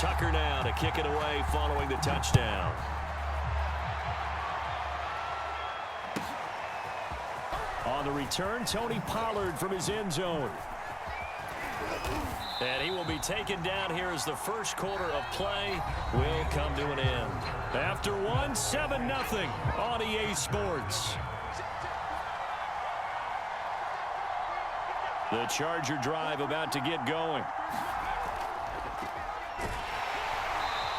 Tucker now to kick it away following the touchdown. On the return, Tony Pollard from his end zone. And he will be taken down here as the first quarter of play will come to an end. After one, 7-0 on EA Sports. The Charger drive about to get going.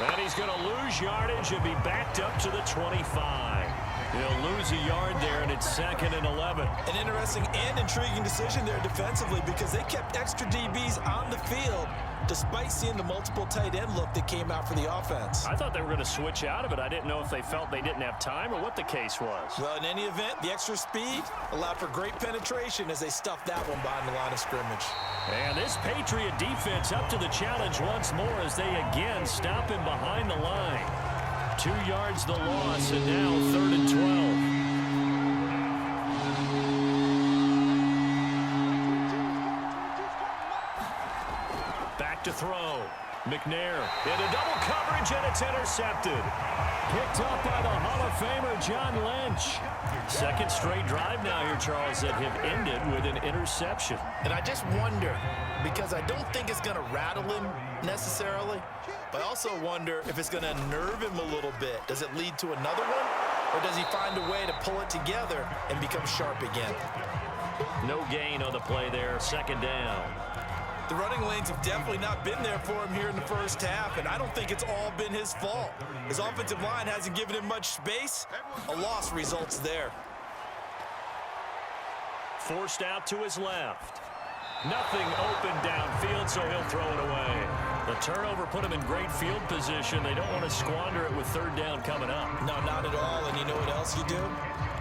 And he's going to lose yardage and be backed up to the 25. He'll lose a yard there, and it's 2nd and 11. An interesting and intriguing decision there defensively because they kept extra DBs on the field despite seeing the multiple tight end look that came out for the offense. I thought they were going to switch out of it. I didn't know if they felt they didn't have time or what the case was. Well, in any event, the extra speed allowed for great penetration as they stuffed that one behind the line of scrimmage. And this Patriot defense up to the challenge once more as they again stop him behind the line. 2 yards the loss, and now 3rd and 12. To throw. McNair into double coverage, and it's intercepted. Picked up by the Hall of Famer John Lynch. 2nd straight drive now here, Charles, that have ended with an interception. And I just wonder, because I don't think it's going to rattle him necessarily, but I also wonder if it's going to nerve him a little bit. Does it lead to another one, or does he find a way to pull it together and become sharp again? No gain on the play there, 2nd down. The running lanes have definitely not been there for him here in the first half, and I don't think it's all been his fault. His offensive line hasn't given him much space. A loss results there. Forced out to his left. Nothing open downfield, so he'll throw it away. The turnover put him in great field position. They don't want to squander it with 3rd down coming up. No, not at all, and you know what else you do?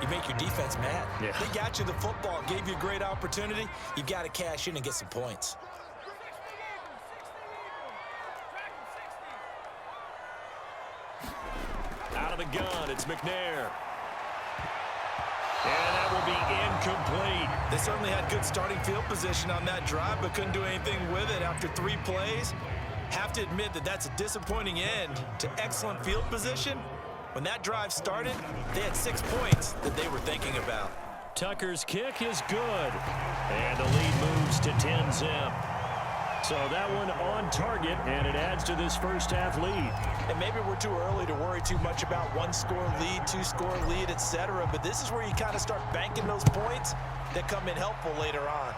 You make your defense mad. Yeah. They got you the football, gave you a great opportunity. You've got to cash in and get some points. Out of the gun, it's McNair. And that will be incomplete. They certainly had good starting field position on that drive, but couldn't do anything with it after 3 plays. Have to admit that that's a disappointing end to excellent field position. When that drive started, they had 6 points that they were thinking about. Tucker's kick is good. And the lead moves to 10-zip. So that one on target, and it adds to this first half lead. And maybe we're too early to worry too much about 1-score lead, 2-score lead, etc. But this is where you kind of start banking those points that come in helpful later on.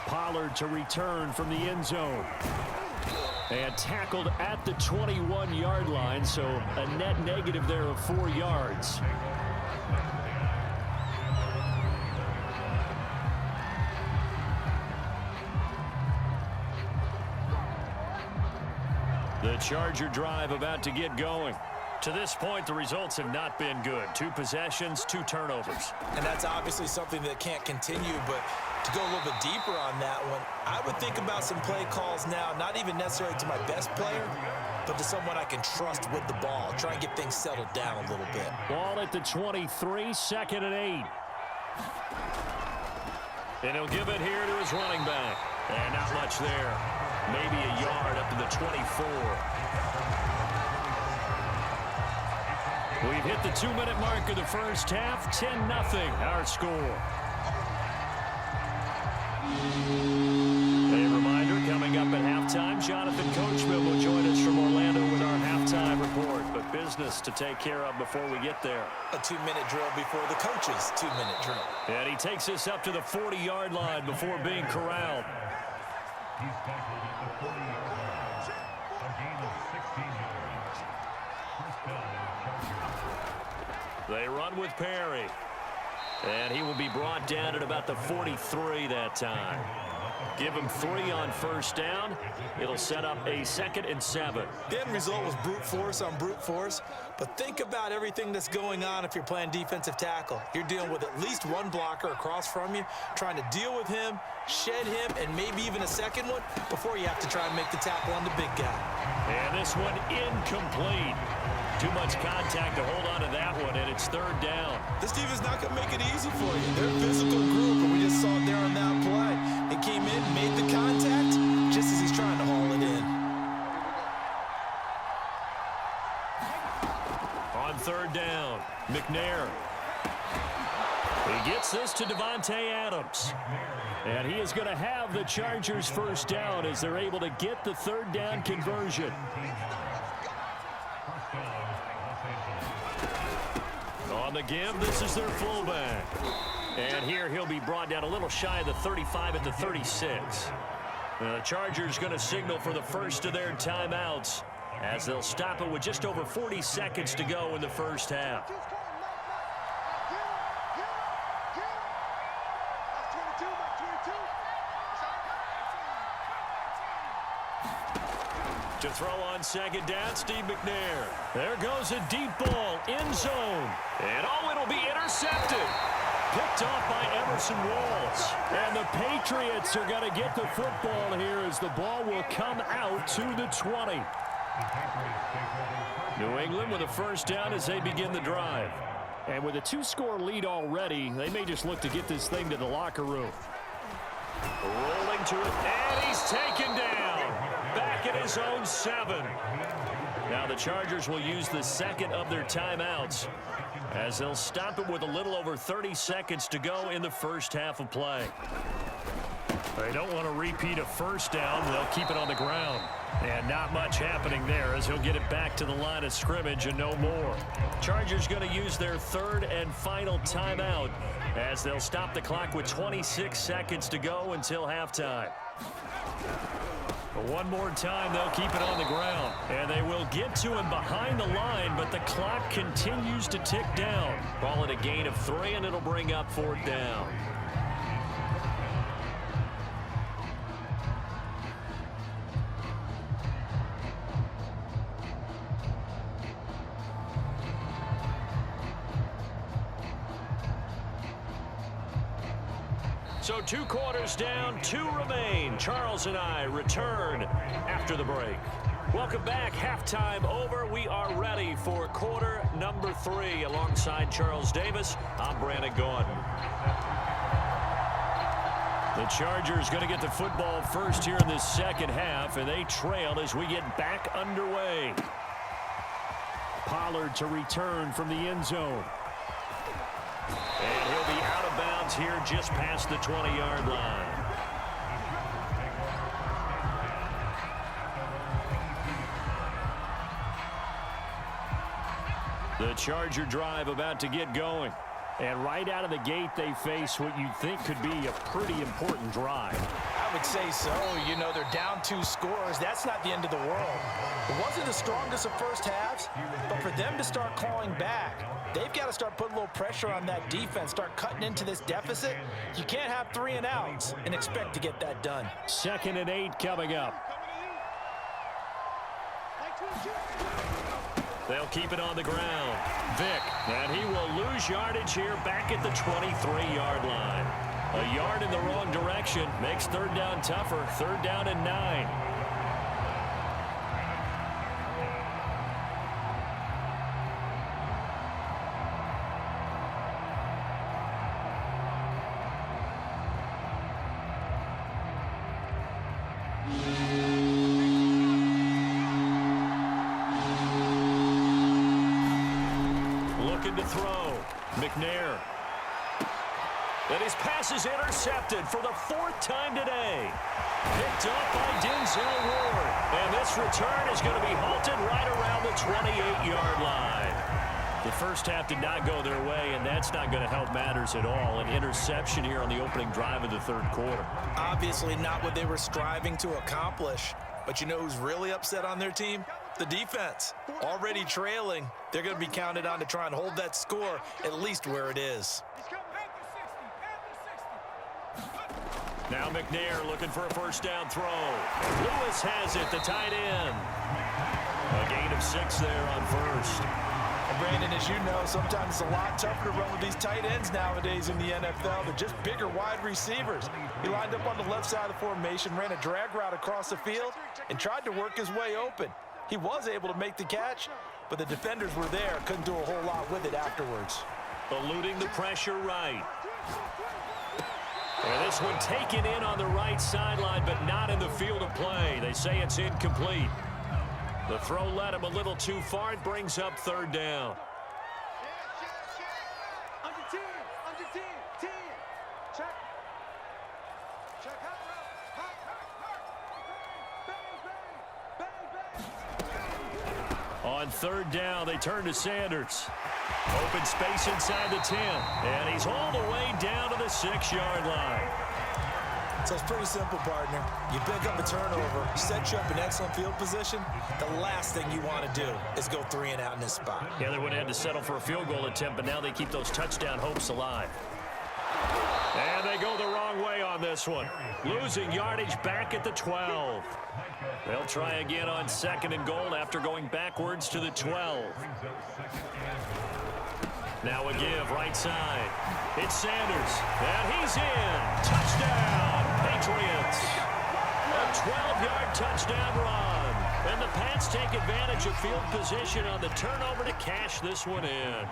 Pollard to return from the end zone. And tackled at the 21-yard line, so a net negative there of 4 yards. The Charger drive about to get going. To this point, the results have not been good. 2 possessions, 2 turnovers. And that's obviously something that can't continue, but to go a little bit deeper on that one, I would think about some play calls now, not even necessarily to my best player, but to someone I can trust with the ball. Try and get things settled down a little bit. Ball at the 23, 2nd and 8. And he'll give it here to his running back. And not much there. Maybe a yard up to the 24. We've hit the 2-minute mark of the first half. 10-0 our score. A reminder, coming up at halftime, Jonathan Coachman will join us from Orlando with our halftime report. But business to take care of before we get there. A 2-minute drill before the coach's 2-minute drill. And he takes us up to the 40-yard line before being corralled. They run with Perry. And he will be brought down at about the 43 that time. Give him 3 on first down. It'll set up a 2nd and 7. The end result was brute force on brute force. But think about everything that's going on if you're playing defensive tackle. You're dealing with at least 1 blocker across from you, trying to deal with him, shed him, and maybe even a second one before you have to try and make the tackle on the big guy. And this one incomplete. Too much contact to hold on to that one, and it's 3rd down. This defense not going to make it easy for you. They're a physical group, and we just saw it there on that play. It came in, made the contact, just as he's trying McNair. He gets this to Davante Adams. And he is going to have the Chargers first down as they're able to get the third down conversion. On the give, this is their fullback. And here he'll be brought down a little shy of the 35 at the 36. The Chargers going to signal for the first of their timeouts as they'll stop it with just over 40 seconds to go in the first half. To throw on second down, Steve McNair. There goes a deep ball, end zone. And it'll be intercepted. Picked off by Emerson Walls. And the Patriots are going to get the football here as the ball will come out to the 20. New England with a first down as they begin the drive. And with a 2-score lead already, they may just look to get this thing to the locker room. Rolling to it, and he's taken down. Back at his own 7. Now the Chargers will use the second of their timeouts as they'll stop it with a little over 30 seconds to go in the first half of play. They don't want to repeat a first down. They'll keep it on the ground. And not much happening there as he'll get it back to the line of scrimmage and no more. Chargers going to use their third and final timeout as they'll stop the clock with 26 seconds to go until halftime. But one more time, they'll keep it on the ground. And they will get to him behind the line, but the clock continues to tick down. Ball at a gain of 3, and it'll bring up 4th down. So 2 quarters down, 2 remain. Charles and I return after the break. Welcome back. Halftime over. We are ready for quarter number 3. Alongside Charles Davis, I'm Brandon Gaudin. The Chargers going to get the football first here in this second half, and they trail as we get back underway. Pollard to return from the end zone. And he'll be out of bounds here just past the 20-yard line. The Charger drive about to get going. And right out of the gate, they face what you'd think could be a pretty important drive. I would say so. You know, they're down 2 scores. That's not the end of the world. It wasn't the strongest of first halves, but for them to start clawing back, they've got to start putting a little pressure on that defense, start cutting into this deficit. You can't have 3 and outs and expect to get that done. 2nd and 8 coming up. They'll keep it on the ground. Vick, and he will lose yardage here back at the 23-yard line. A yard in the wrong direction makes 3rd down tougher. 3rd down and 9. Looking to throw. McNair. And his pass is intercepted for the 4th time today. Picked off by Denzel Ward. And this return is going to be halted right around the 28-yard line. The first half did not go their way, and that's not going to help matters at all. An interception here on the opening drive of the 3rd quarter. Obviously not what they were striving to accomplish. But you know who's really upset on their team? The defense. Already trailing. They're going to be counted on to try and hold that score at least where it is. Now McNair looking for a 1st down throw. Lewis has it, the tight end. A gain of 6 there on 1st. And Brandon, as you know, sometimes it's a lot tougher to run with these tight ends nowadays in the NFL. They're just bigger wide receivers. He lined up on the left side of the formation, ran a drag route across the field, and tried to work his way open. He was able to make the catch, but the defenders were there, couldn't do a whole lot with it afterwards. Eluding the pressure right. And this one taken in on the right sideline, but not in the field of play. They say it's incomplete. The throw led him a little too far. It brings up 3rd down. On third down, they turn to Sanders. Open space inside the 10. And he's all the way down to the 6-yard line. So it's pretty simple, partner. You pick up a turnover, set you up in excellent field position. The last thing you want to do is go 3 and out in this spot. Yeah, they would have had to settle for a field goal attempt, but now they keep those touchdown hopes alive. And they go the wrong way on this one. Losing yardage back at the 12. They'll try again on 2nd and goal after going backwards to the 12. Now a give right side. It's Sanders. And he's in. Touchdown, Patriots. A 12-yard touchdown run. And the Pats take advantage of field position on the turnover to cash this one in.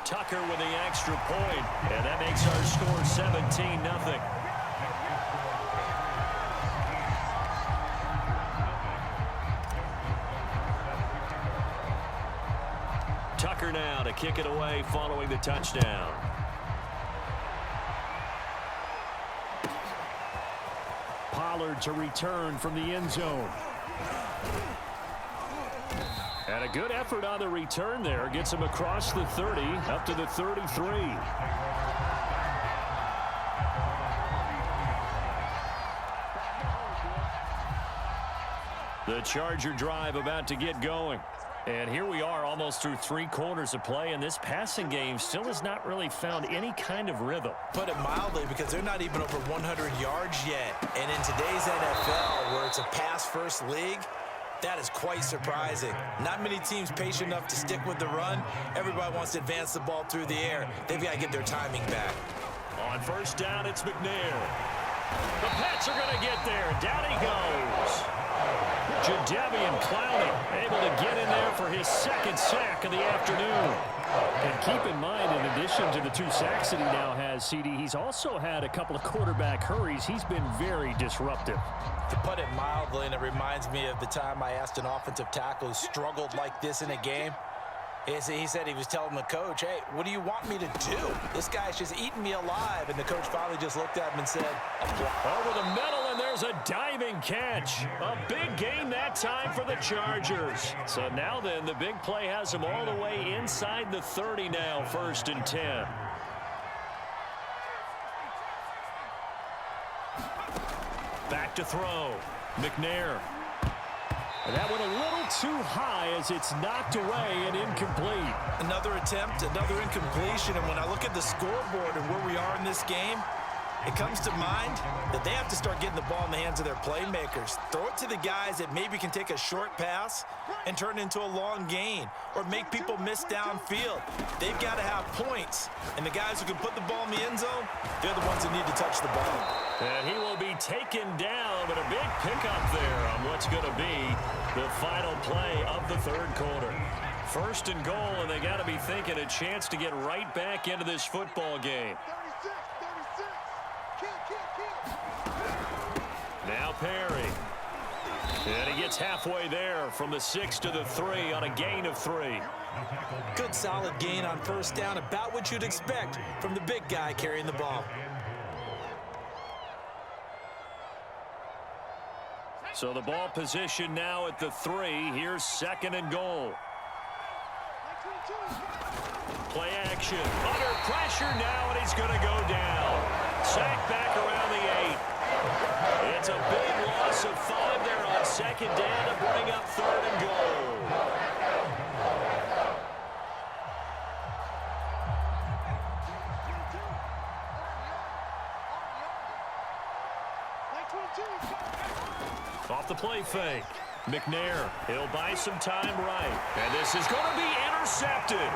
Tucker with the extra point, and that makes our score 17-0. Tucker now to kick it away following the touchdown. Pollard to return from the end zone. And a good effort on the return there. Gets him across the 30, up to the 33. The Charger drive about to get going. And here we are almost through 3 quarters of play, and this passing game still has not really found any kind of rhythm. Put it mildly, because they're not even over 100 yards yet. And in today's NFL, where it's a pass-first league, that is quite surprising. Not many teams patient enough to stick with the run. Everybody wants to advance the ball through the air. They've got to get their timing back. On first down, it's McNair. The Pats are going to get there. Down he goes. Jadeveon Clowney able to get in there for his 2nd sack of the afternoon. And keep in mind, in addition to the 2 sacks that he now has, CD, he's also had a couple of quarterback hurries. He's been very disruptive. To put it mildly, and it reminds me of the time I asked an offensive tackle who struggled like this in a game. He said he was telling the coach, hey, what do you want me to do? This guy's just eating me alive. And the coach finally just looked at him and said, over the middle, and there's a diving catch. A big gain that time for the Chargers. So now then, the big play has them all the way inside the 30 now, 1st and 10. Back to throw. McNair. And that went a little too high as it's knocked away and incomplete. Another attempt, another incompletion. And when I look at the scoreboard and where we are in this game, it comes to mind that they have to start getting the ball in the hands of their playmakers. Throw it to the guys that maybe can take a short pass and turn it into a long gain or make people miss downfield. They've got to have points. And the guys who can put the ball in the end zone, they're the ones that need to touch the ball. And he will be taken down, but a big pickup there on what's going to be the final play of the 3rd quarter. 1st and goal, and they got to be thinking a chance to get right back into this football game. Now Perry. And he gets halfway there from the 6 to the 3 on a gain of 3. Good solid gain on 1st down, about what you'd expect from the big guy carrying the ball. So the ball position now at the 3. Here's 2nd and goal. Play action. Under pressure now, and he's going to go down. Sacked back around the 8. It's a big loss of 5 there on 2nd down to bring up 3rd and goal. Off the play fake. McNair, he'll buy some time right. And this is going to be intercepted.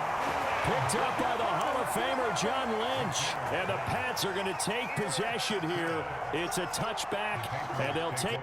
Picked up by the Hall of Famer John Lynch. And the Pats are going to take possession here. It's a touchback, and they'll take...